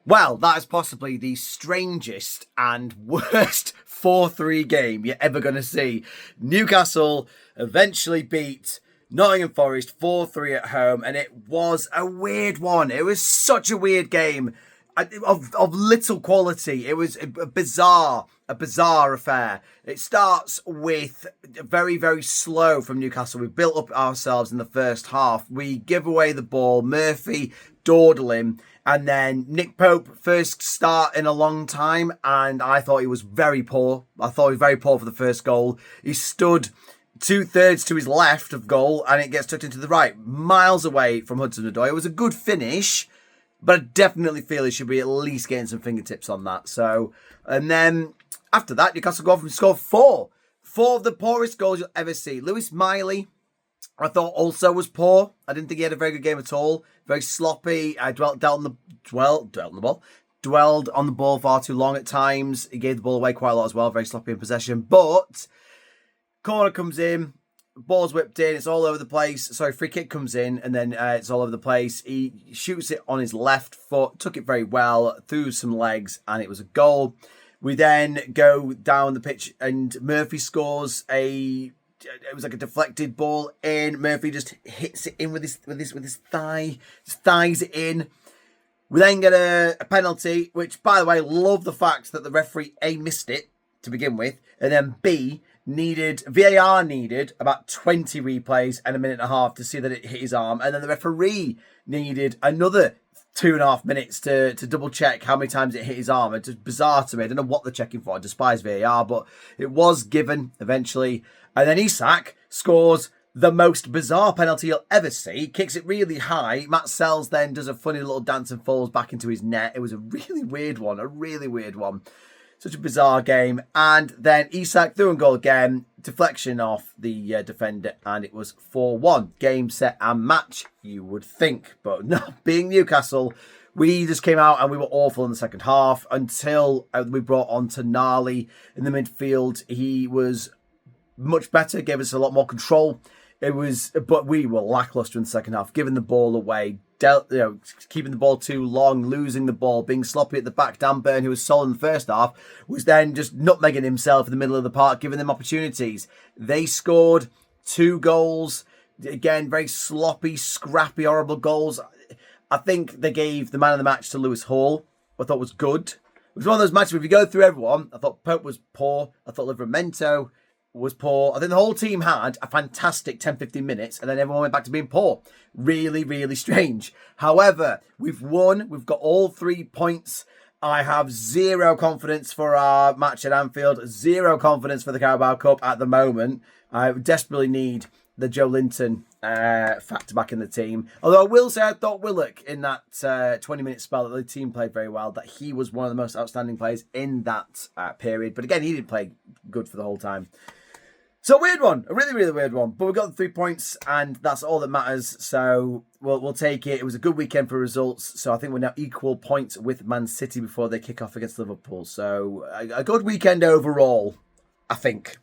Well, that is possibly the strangest and worst 4-3 game you're ever going to see. Newcastle eventually beat Nottingham Forest 4-3 at home, and it was a weird one. It was such a weird game of little quality. It was a bizarre affair. It starts with very, very slow from Newcastle. We built up ourselves in the first half. We give away the ball. Murphy dawdle him. And then Nick Pope, first start in a long time, and I thought he was very poor. I thought he was very poor for the first goal. He stood 2/3 to his left of goal, and it gets tucked into the right, miles away from Hudson-Odoi. It was a good finish, but I definitely feel he should be at least getting some fingertips on that. So, and then after that, Newcastle go off and score four of the poorest goals you'll ever see. Lewis Miley, I thought also was poor. I didn't think he had a very good game at all. Very sloppy. I dwelled on the ball far too long at times. He gave the ball away quite a lot as well. Very sloppy in possession. But corner comes in, ball's whipped in. It's all over the place. Sorry, free kick comes in, and then it's all over the place. He shoots it on his left foot, took it very well, threw some legs, and it was a goal. We then go down the pitch, and Murphy scores it was like a deflected ball in. Murphy just hits it in with his thigh, just thighs it in. We then get a penalty, which, by the way, love the fact that the referee A, missed it to begin with, and then B, VAR needed about 20 replays and a minute and a half to see that it hit his arm, and then the referee needed another 2.5 minutes to double check how many times it hit his arm. It's just bizarre to me. I don't know what they're checking for. I despise VAR, but it was given eventually. And then Isak scores the most bizarre penalty you'll ever see. Kicks it really high. Matt Sells then does a funny little dance and falls back into his net. It was a really weird one. Such a bizarre game. And then Isak threw and goal again. Deflection off the defender. And it was 4-1. Game, set and match, you would think. But not being Newcastle, we just came out and we were awful in the second half until we brought on Tonali in the midfield. He was much better, gave us a lot more control. But we were lackluster in the second half, giving the ball away, keeping the ball too long, losing the ball, being sloppy at the back. Dan Burn, who was solid in the first half, was then just nutmegging himself in the middle of the park, giving them opportunities. They scored 2 goals. Again, very sloppy, scrappy, horrible goals. I think they gave the man of the match to Lewis Hall. I thought was good. It was one of those matches where if you go through everyone, I thought Pope was poor. I thought Livramento was poor. I think the whole team had a fantastic 10-15 minutes, and then everyone went back to being poor. Really, really strange. However, we've won. We've got all 3 points. I have zero confidence for our match at Anfield. Zero confidence for the Carabao Cup at the moment. I desperately need the Joe Linton factor back in the team. Although I will say I thought Willock in that 20-minute spell that the team played very well, that he was one of the most outstanding players in that period. But again, he didn't play good for the whole time. So a weird one, a really, really weird one. But we got the 3 points, and that's all that matters. So we'll take it. It was a good weekend for results. So I think we're now equal points with Man City before they kick off against Liverpool. So a good weekend overall, I think.